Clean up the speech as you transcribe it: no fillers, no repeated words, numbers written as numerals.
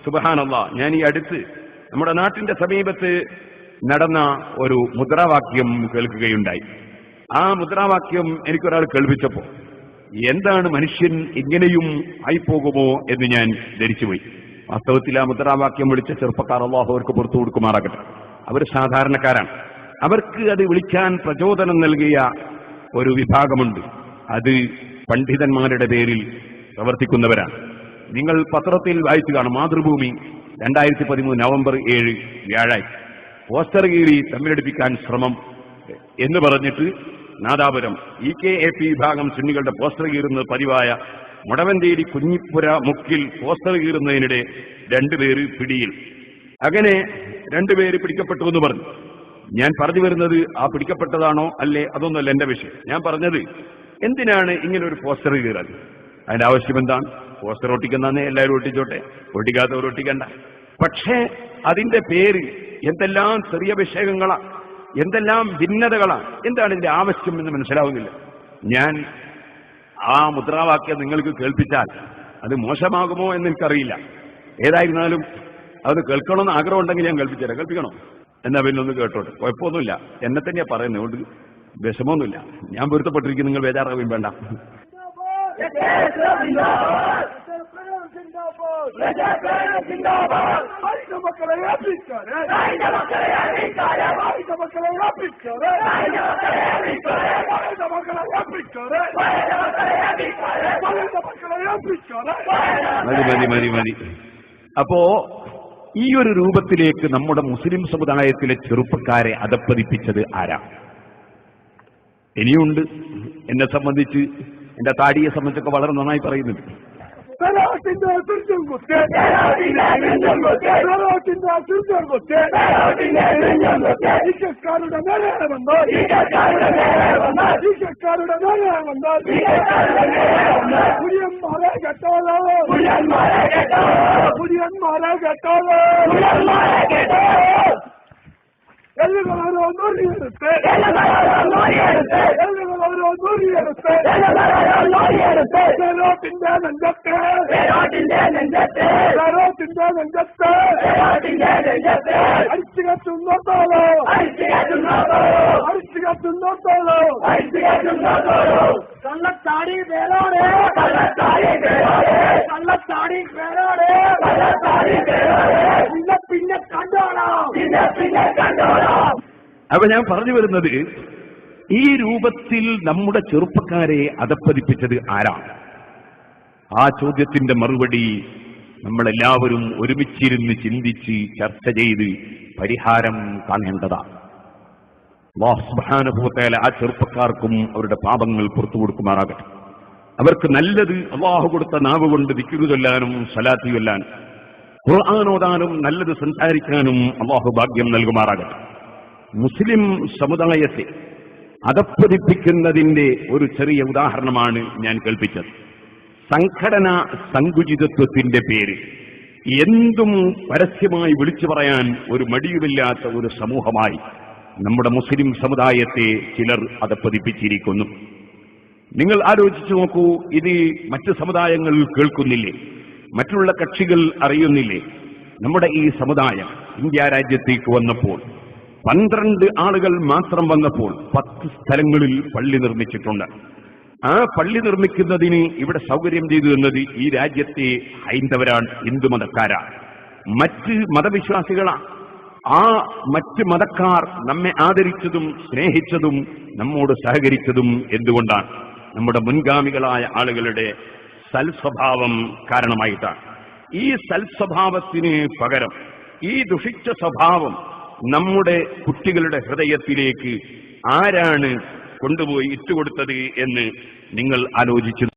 സുബ്ഹാനല്ലാഹ്, ഞാൻ ഈ അടുത്ത് നമ്മുടെ നാട്ടിന്റെ സമീപത്ത് നടന്ന ഒരു മുദ്രാവാക്യം കേൾക്കുകയുണ്ടായി. ആ മുദ്രാവാക്യം എനിക്കൊരാൾ കേൾപ്പിച്ചപ്പോ എന്താണ് മനുഷ്യൻ ഇങ്ങനെയും ആയിപ്പോകുമോ എന്ന് ഞാൻ ധരിച്ചുപോയി. വാസ്തവത്തിൽ ആ മുദ്രാവാക്യം വിളിച്ച ചെറുപ്പക്കാർ അല്ലാഹു അവർക്ക് പുറത്തു കൊടുക്കുമാറാകട്ടെ. അവർ സാധാരണക്കാരാണ്. അവർക്ക് അത് വിളിക്കാൻ പ്രചോദനം നൽകിയ ഒരു വിഭാഗമുണ്ട്. അത് പണ്ഡിതന്മാരുടെ പേരിൽ പ്രവർത്തിക്കുന്നവരാണ്. നിങ്ങൾ പത്രത്തിൽ വായിച്ചു കാണും, മാതൃഭൂമി 2013 നവംബർ 7 വ്യാഴാഴ്ച പോസ്റ്റർ കീറി തമ്മിലടിപ്പിക്കാൻ ശ്രമം എന്ന് പറഞ്ഞിട്ട് നാദാപുരം EKAP വിഭാഗം സുന്നികളുടെ പോസ്റ്റർ കീറുന്നത് പതിവായ മുടവന്തേരി കുഞ്ഞിപ്പുര മുക്കിൽ പോസ്റ്റർ കീറുന്നതിനിടെ 2 പേര് പിടിയിൽ. അങ്ങനെ 2 പേര് പിടിക്കപ്പെട്ടു എന്ന് പറഞ്ഞു. ഞാൻ പറഞ്ഞു വരുന്നത് ആ പിടിക്കപ്പെട്ടതാണോ അല്ലേ അതൊന്നുമല്ല എന്റെ വിഷയം. ഞാൻ പറഞ്ഞത് എന്തിനാണ് ഇങ്ങനെ ഒരു പോസ്റ്റർ കീറാൻ? അതിന്റെ ആവശ്യം എന്താണ്? പോസ്റ്റർ ഒട്ടിക്കുന്നേ എല്ലാവരും ഒട്ടിച്ചോട്ടെ, ഒട്ടിക്കാത്തവർ ഒട്ടിക്കണ്ട. പക്ഷേ അതിന്റെ പേര് എന്തെല്ലാം ചെറിയ വിഷയങ്ങളാ, എന്തെല്ലാം ഭിന്നതകളാ, എന്താണ് ഇതിന്റെ ആവശ്യം എന്ന് മനസ്സിലാവുന്നില്ല. ഞാൻ ആ മുദ്രാവാക്യം നിങ്ങൾക്ക് കേൾപ്പിച്ചാൽ അത് മോശമാകുമോ എന്ന് എനിക്കറിയില്ല. ഏതായിരുന്നാലും അത് കേൾക്കണമെന്ന് ആഗ്രഹം ഉണ്ടെങ്കിൽ ഞാൻ കേൾപ്പിച്ചുതരാം. കേൾപ്പിക്കണോ? എന്നാ പിന്നെ ഒന്ന് കേട്ടോട്ടെ, കുഴപ്പമൊന്നുമില്ല. എന്നെ തന്നെയാ പറയുന്നത്, അതുകൊണ്ട് വിഷമമൊന്നുമില്ല. ഞാൻ പൊരുത്തപ്പെട്ടിരിക്കും, നിങ്ങൾ ബേജാറാവുകയും വേണ്ട. മതി. അപ്പോ ഈ ഒരു രൂപത്തിലേക്ക് നമ്മുടെ മുസ്ലിം സമുദായത്തിലെ ചെറുപ്പക്കാരെ അധപ്പതിപ്പിച്ചത് ആരാ? ഇനിയുണ്ട്. എന്നെ സംബന്ധിച്ച്, എന്റെ താടിയെ സംബന്ധിച്ചൊക്കെ വളരെ നന്നായി പറയുന്നുണ്ട്. കള്ളത്താടി പേരോടെ പിന്നെ കണ്ടോളാം. അപ്പൊ ഞാൻ പറഞ്ഞു വരുന്നത്, ഈ രൂപത്തിൽ നമ്മുടെ ചെറുപ്പക്കാരെ അധപ്പതിപ്പിച്ചത് ആരാണ്? ആ ചോദ്യത്തിന്റെ മറുപടി നമ്മളെല്ലാവരും ഒരുമിച്ചിരുന്ന് ചിന്തിച്ച് ചർച്ച ചെയ്ത് പരിഹാരം കാണേണ്ടതാണ്. അല്ലാഹു സുബ്ഹാനഹു വ തആല ആ ചെറുപ്പക്കാർക്കും അവരുടെ പാപങ്ങൾ പുറത്തു കൊടുക്കുമാറാകട്ടെ. അവർക്ക് നല്ലത് അല്ലാഹു കൊടുത്ത നാവ് കൊണ്ട് ദിക്റ് ചൊല്ലാനും സ്വലാത്ത് ചൊല്ലാനും ഖുർആൻ ഓതാനും നല്ലത് സംസാരിക്കാനും അല്ലാഹു ഭാഗ്യം നൽകുമാറാകട്ടെ. മുസ്ലിം സമുദായത്തെ അധപ്പതിപ്പിക്കുന്നതിന്റെ ഒരു ചെറിയ ഉദാഹരണമാണ് ഞാൻ കേൾപ്പിച്ചത്. സംഘടനാ സങ്കുചിതത്വത്തിന്റെ പേര് എന്തും പരസ്യമായി വിളിച്ചു പറയാൻ ഒരു മടിയുമില്ലാത്ത ഒരു സമൂഹമായി നമ്മുടെ മുസ്ലിം സമുദായത്തെ ചിലർ അധപ്പതിപ്പിച്ചിരിക്കുന്നു. നിങ്ങൾ ആലോചിച്ചു നോക്കൂ, ഇത് മറ്റ് സമുദായങ്ങൾ കേൾക്കുന്നില്ലേ? മറ്റുള്ള കക്ഷികൾ അറിയുന്നില്ലേ? നമ്മുടെ ഈ സമുദായം ഇന്ത്യ രാജ്യത്തേക്ക് വന്നപ്പോൾ 12 ആളുകൾ മാത്രം വന്നപ്പോൾ 10 സ്ഥലങ്ങളിൽ പള്ളി നിർമ്മിച്ചിട്ടുണ്ട്. ആ പള്ളി നിർമ്മിക്കുന്നതിന് ഇവിടെ സൗകര്യം ചെയ്തു തന്നത് ഈ രാജ്യത്തെ ഹൈന്ദവരാണ്, ഹിന്ദുമതക്കാരാണ്, മറ്റ് മതവിശ്വാസികളാണ്. ആ മറ്റ് മതക്കാർ നമ്മെ ആദരിച്ചതും സ്നേഹിച്ചതും നമ്മോട് സഹകരിച്ചതും എന്തുകൊണ്ടാണ്? നമ്മുടെ മുൻഗാമികളായ ആളുകളുടെ സൽസ്വഭാവം കാരണമായിട്ടാണ്. ഈ സൽസ്വഭാവത്തിന് പകരം ഈ ദുഷിച്ച സ്വഭാവം നമ്മുടെ കുട്ടികളുടെ ഹൃദയത്തിലേക്ക് ആരാണ് കൊണ്ടുപോയി ഇട്ടുകൊടുത്തത് എന്ന് നിങ്ങൾ ആലോചിച്ചു